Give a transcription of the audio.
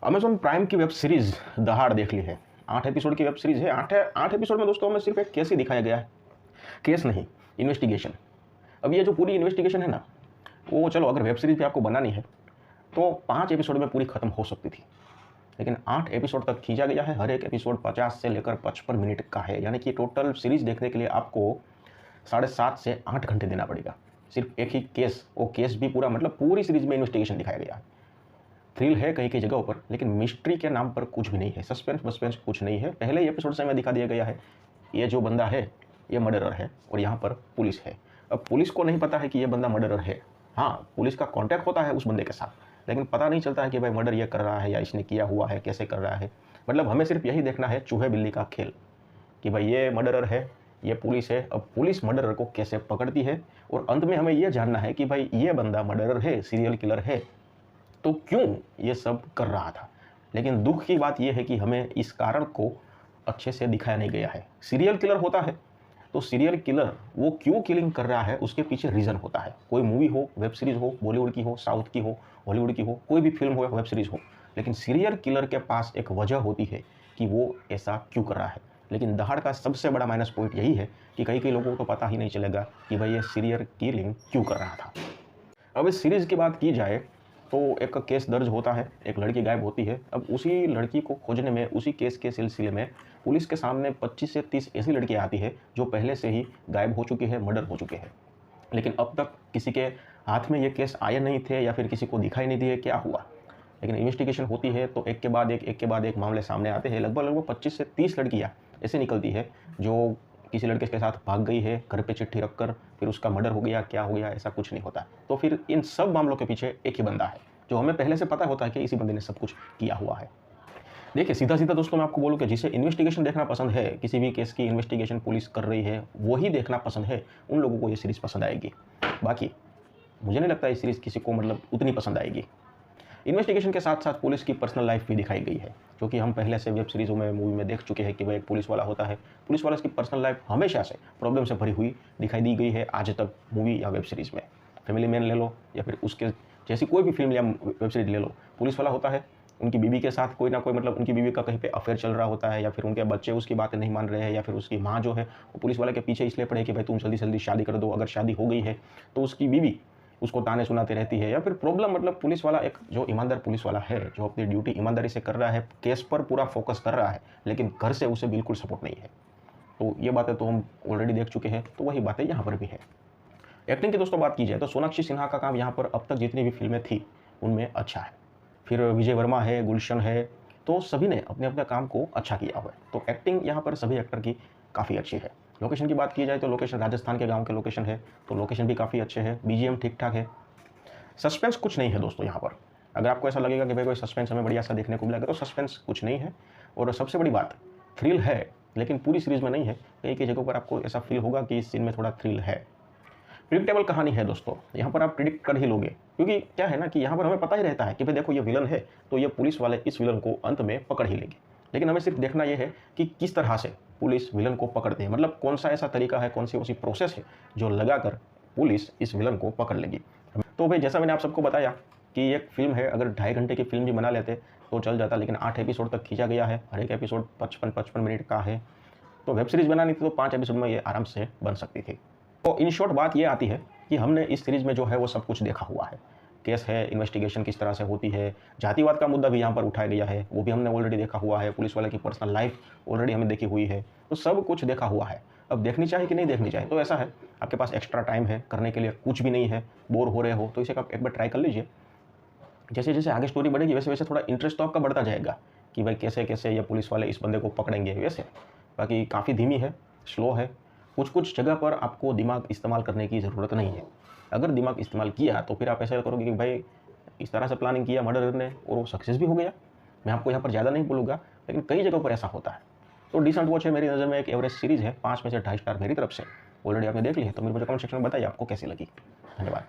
Amazon prime की web series दहाड़ देख ली है। 8 एपिसोड की वेब सीरीज़ है। 8 एपिसोड में दोस्तों हमें सिर्फ़ एक केस ही दिखाया गया है। केस नहीं, इन्वेस्टिगेशन। अब ये जो पूरी इन्वेस्टिगेशन है ना, वो चलो अगर वेब सीरीज़ भी आपको बनानी है, तो 5 एपिसोड में पूरी ख़त्म हो सकती थी। लेकिन 8 एपिसोड तक खींचा गया है। हर एक एपिसोड 50 से लेकर 55 मिनट का है। यानी कि टोटल सीरीज़ देखने के लिए आपको 7.5 से 8 घंटे देना पड़ेगा। सिर्फ़ एक ही केस, वो केस भी पूरा मतलब पूरी सीरीज़ में इन्वेस्टिगेशन दिखाया गया है। थ्रिल है कई कई जगहों पर, लेकिन मिस्ट्री के नाम पर कुछ भी नहीं है। सस्पेंस कुछ नहीं है। पहले ही एपिसोड से हमें दिखा दिया गया है, ये जो बंदा है ये मर्डरर है और यहाँ पर पुलिस है। अब पुलिस को नहीं पता है कि ये बंदा मर्डरर है। हाँ, पुलिस का कॉन्टैक्ट होता है उस बंदे के साथ, लेकिन पता नहीं चलता है कि भाई मर्डर ये कर रहा है या इसने किया हुआ है, कैसे कर रहा है। मतलब हमें सिर्फ यही देखना है चूहे बिल्ली का खेल, कि भाई ये मर्डरर है, ये पुलिस है। अब पुलिस मर्डरर को कैसे पकड़ती है, और अंत में हमें यह जानना है कि भाई ये बंदा मर्डरर है, सीरियल किलर है, तो क्यों ये सब कर रहा था। लेकिन दुख की बात यह है कि हमें इस कारण को अच्छे से दिखाया नहीं गया है। सीरियल किलर होता है तो सीरियल किलर वो क्यों किलिंग कर रहा है उसके पीछे रीज़न होता है। कोई मूवी हो, वेब सीरीज़ हो, बॉलीवुड की हो, साउथ की हो, हॉलीवुड की हो, कोई भी फिल्म हो या वेब सीरीज़ हो, लेकिन सीरियल किलर के पास एक वजह होती है कि वो ऐसा क्यों कर रहा है। लेकिन दहाड़ का सबसे बड़ा माइनस पॉइंट यही है कि कई कई लोगों को पता ही नहीं चलेगा कि भाई ये सीरियल किलिंग क्यों कर रहा था। अब इस सीरीज़ की बात की जाए तो एक केस दर्ज होता है, एक लड़की गायब होती है। अब उसी लड़की को खोजने में, उसी केस के सिलसिले में पुलिस के सामने 25 से 30 ऐसी लड़कियां आती है जो पहले से ही गायब हो चुकी है, मर्डर हो चुके हैं। लेकिन अब तक किसी के हाथ में ये केस आए नहीं थे या फिर किसी को दिखाई नहीं दिए क्या हुआ। लेकिन इन्वेस्टिगेशन होती है तो एक के बाद एक मामले सामने आते हैं। लगभग 25 से 30 लड़कियाँ ऐसे निकलती है जो किसी लड़के के साथ भाग गई है, घर पे चिट्ठी रखकर, फिर उसका मर्डर हो गया, क्या हो गया, ऐसा कुछ नहीं होता। तो फिर इन सब मामलों के पीछे एक ही बंदा है, जो हमें पहले से पता होता है कि इसी बंदे ने सब कुछ किया हुआ है। देखिए सीधा दोस्तों मैं आपको बोलूँ कि जिसे इन्वेस्टिगेशन देखना पसंद है, किसी भी केस की इन्वेस्टिगेशन पुलिस कर रही है वही देखना पसंद है, उन लोगों को ये सीरीज़ पसंद आएगी। बाकी मुझे नहीं लगता ये सीरीज़ किसी को मतलब उतनी पसंद आएगी। इन्वेस्टिगेशन के साथ साथ पुलिस की पर्सनल लाइफ भी दिखाई गई है, क्योंकि हम पहले से वेब सीरीज़ों में, मूवी में देख चुके हैं कि भाई एक पुलिस वाला होता है। पुलिस वाला की पर्सनल लाइफ हमेशा से प्रॉब्लम से भरी हुई दिखाई दी गई है आज तक, मूवी या वेब सीरीज़ में। फैमिली मैन ले लो या फिर उसके जैसी कोई भी फिल्म या वेब सीरीज ले लो, पुलिस वाला होता है, उनकी बीवी के साथ कोई ना कोई मतलब उनकी बीवी का कहीं पे अफेयर चल रहा होता है, या फिर उनके बच्चे उसकी बातें नहीं मान रहे हैं, या फिर उसकी माँ जो है वो पुलिस वाले के पीछे इसलिए पड़े कि भाई तुम जल्दी जल्दी शादी कर दो। अगर शादी हो गई है तो उसकी बीवी उसको ताने सुनाती रहती है, या फिर प्रॉब्लम मतलब पुलिस वाला एक जो ईमानदार पुलिस वाला है, जो अपनी ड्यूटी ईमानदारी से कर रहा है, केस पर पूरा फोकस कर रहा है, लेकिन घर से उसे बिल्कुल सपोर्ट नहीं है। तो ये बातें तो हम ऑलरेडी देख चुके हैं, तो वही बातें यहाँ पर भी है। एक्टिंग की दोस्तों बात की जाए तो सोनाक्षी सिन्हा का काम यहाँ पर अब तक जितनी भी फिल्में थी उनमें अच्छा है। फिर विजय वर्मा है, गुलशन है, तो सभी ने अपने अपने काम को अच्छा किया हुआ है। तो एक्टिंग यहाँ पर सभी एक्टर की काफ़ी अच्छी है। लोकेशन की बात की जाए तो लोकेशन राजस्थान के गांव के लोकेशन है, तो लोकेशन भी काफ़ी अच्छे हैं। बीजीएम ठीक ठाक है। सस्पेंस कुछ नहीं है दोस्तों यहाँ पर। अगर आपको ऐसा लगेगा कि भाई कोई सस्पेंस हमें बढ़िया सा देखने को मिलेगा, तो सस्पेंस कुछ नहीं है। और सबसे बड़ी बात, थ्रिल है, लेकिन पूरी सीरीज़ में नहीं है। कई कई जगहों पर आपको ऐसा फील होगा कि इस सीन में थोड़ा थ्रिल है। प्रिडिक्टेबल कहानी है दोस्तों, यहाँ पर आप प्रिडिक्ट कर ही लोगे, क्योंकि क्या है ना कि यहाँ पर हमें पता ही रहता है कि भाई देखो ये विलन है, तो ये पुलिस वाले इस विलन को अंत में पकड़ ही लेंगे। लेकिन हमें सिर्फ देखना ये है कि किस तरह से पुलिस विलन को पकड़ते हैं, मतलब कौन सा ऐसा तरीका है, कौन सी ऐसी प्रोसेस है जो लगाकर पुलिस इस विलन को पकड़ लेगी। तो भाई जैसा मैंने आप सबको बताया कि एक फिल्म है, अगर 2.5 घंटे की फिल्म भी बना लेते तो चल जाता, लेकिन 8 एपिसोड तक खींचा गया है। हर एक एपिसोड 55 मिनट का है। तो वेब सीरीज़ बनानी थी तो 5 एपिसोड में ये आराम से बन सकती थी। तो इन शॉर्ट बात ये आती है कि हमने इस सीरीज़ में जो है वो सब कुछ देखा हुआ है। केस है, इन्वेस्टिगेशन किस तरह से होती है, जातिवाद का मुद्दा भी यहाँ पर उठाया गया है, वो भी हमने ऑलरेडी देखा हुआ है। पुलिस वाले की पर्सनल लाइफ ऑलरेडी हमें देखी हुई है, तो सब कुछ देखा हुआ है। अब देखनी चाहिए कि नहीं देखनी चाहिए, तो ऐसा है आपके पास एक्स्ट्रा टाइम है, करने के लिए कुछ भी नहीं है, बोर हो रहे हो, तो इसे आप एक बार ट्राई कर लीजिए। जैसे जैसे आगे स्टोरी बढ़ेगी वैसे वैसे थोड़ा इंटरेस्ट तो आपका बढ़ता जाएगा कि भाई कैसे कैसे ये पुलिस वाले इस बंदे को पकड़ेंगे वैसे। बाकी काफ़ी धीमी है, स्लो है। कुछ कुछ जगह पर आपको दिमाग इस्तेमाल करने की ज़रूरत नहीं है। अगर दिमाग इस्तेमाल किया तो फिर आप ऐसा करोगे कि भाई इस तरह से प्लानिंग किया मर्डर ने और वो सक्सेस भी हो गया। मैं आपको यहाँ पर ज़्यादा नहीं बोलूँगा, लेकिन कई जगहों पर ऐसा होता है। तो डिसेंट वॉच है मेरी नज़र में, एक एवरेज सीरीज़ है। 5 में से 2.5 स्टार मेरी तरफ से। ऑलरेडी आपने देख ली है तो मुझे कमेंट सेक्शन में बताइए आपको कैसी लगी। धन्यवाद।